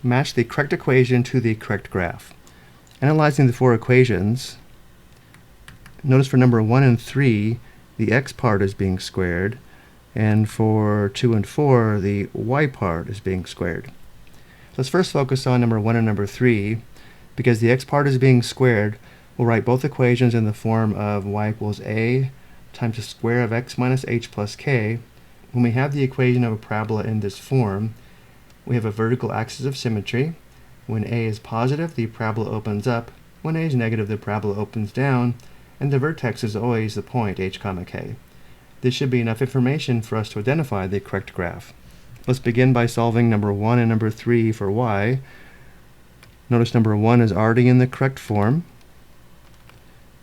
match the correct equation to the correct graph. Analyzing the four equations, notice for number 1 and 3, the x part is being squared, and for 2 and 4, the y part is being squared. Let's first focus on number 1 and number 3. Because the x part is being squared, we'll write both equations in the form of y equals a times the square of x minus h plus k. When we have the equation of a parabola in this form, we have a vertical axis of symmetry. When a is positive, the parabola opens up. When a is negative, the parabola opens down, and the vertex is always the point h comma k. This should be enough information for us to identify the correct graph. Let's begin by solving number 1 and number 3 for y. Notice number 1 is already in the correct form.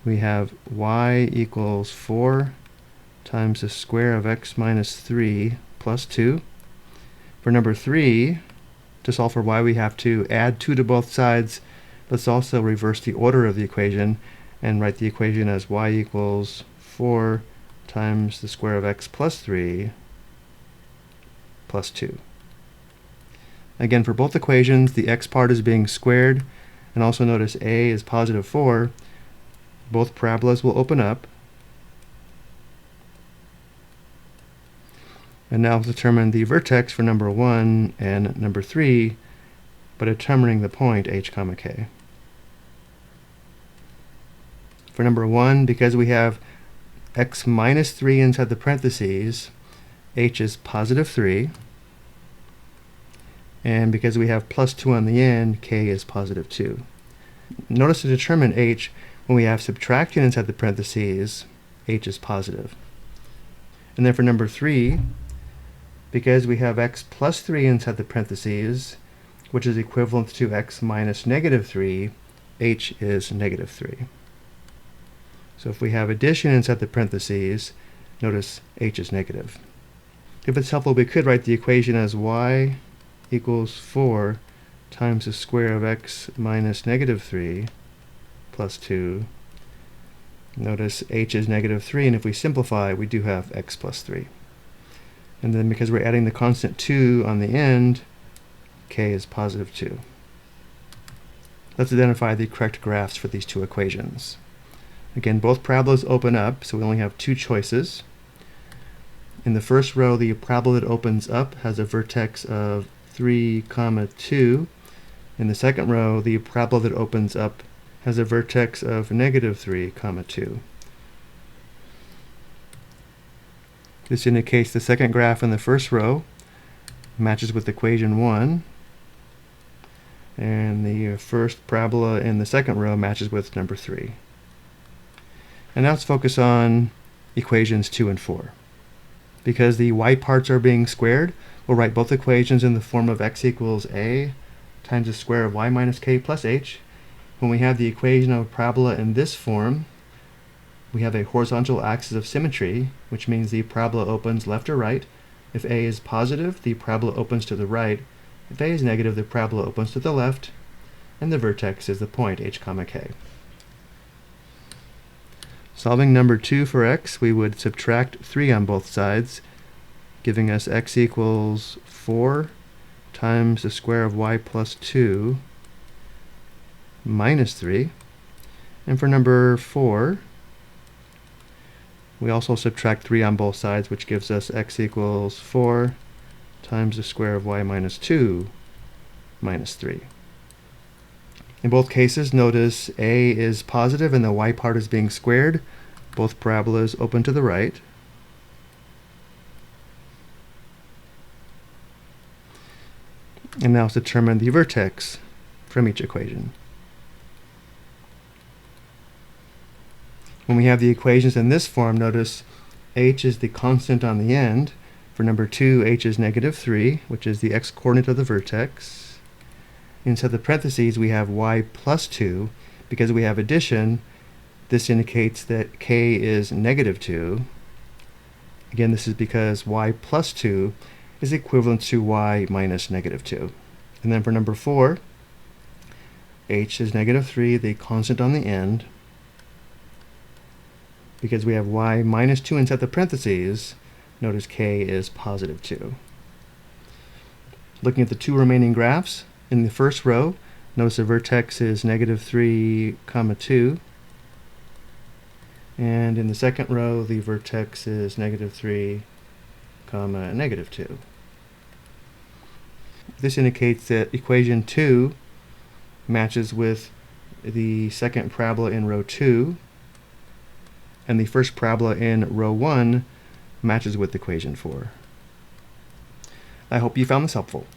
We have y equals 4 times the square of x minus 3 plus 2. For number 3, to solve for y, we have to add 2 to both sides. Let's also reverse the order of the equation and write the equation as y equals 4 times the square of x plus 3 plus 2. Again, for both equations, the x part is being squared, and also notice a is positive 4. Both parabolas will open up. And now we'll determine the vertex for number 1 and number 3 by determining the point h comma k. For number 1, because we have x minus 3 inside the parentheses, h is positive 3. And because we have plus 2 on the end, k is positive 2. Notice to determine h, when we have subtraction inside the parentheses, h is positive. And then for number 3, because we have x plus 3 inside the parentheses, which is equivalent to x minus negative 3, h is negative 3. So if we have addition inside the parentheses, notice h is negative. If it's helpful, we could write the equation as y equals 4 times the square of x minus negative 3 plus 2. Notice h is negative 3, and if we simplify, we do have x plus 3. And then because we're adding the constant 2 on the end, k is positive 2. Let's identify the correct graphs for these two equations. Again, both parabolas open up, so we only have two choices. In the first row, the parabola that opens up has a vertex of 3, 2. In the second row, the parabola that opens up has a vertex of negative 3, 2. This indicates the second graph in the first row matches with equation 1, and the first parabola in the second row matches with number 3. And now let's focus on equations 2 and 4. Because the y parts are being squared, we'll write both equations in the form of x equals a times the square of y minus k plus h. When we have the equation of a parabola in this form, we have a horizontal axis of symmetry, which means the parabola opens left or right. If a is positive, the parabola opens to the right. If a is negative, the parabola opens to the left, and the vertex is the point h comma k. Solving number 2 for x, we would subtract 3 on both sides, giving us x equals 4 times the square of y plus 2 minus 3. And for number 4, we also subtract 3 on both sides, which gives us x equals 4 times the square of y minus 2 minus 3. In both cases, notice a is positive and the y part is being squared. Both parabolas open to the right. And now let's determine the vertex from each equation. When we have the equations in this form, notice h is the constant on the end. For number 2, h is negative 3, which is the x-coordinate of the vertex. Inside the parentheses, we have y plus 2. Because we have addition, this indicates that k is negative 2. Again, this is because y plus 2 is equivalent to y minus negative 2. And then for number 4, h is negative 3, the constant on the end. Because we have y minus 2 inside the parentheses, notice k is positive 2. Looking at the two remaining graphs, In the first row, notice the vertex is -3, 2. And in the second row, the vertex is -3, -2. This indicates that equation 2 matches with the second parabola in row 2, and the first parabola in row 1 matches with equation 4. I hope you found this helpful.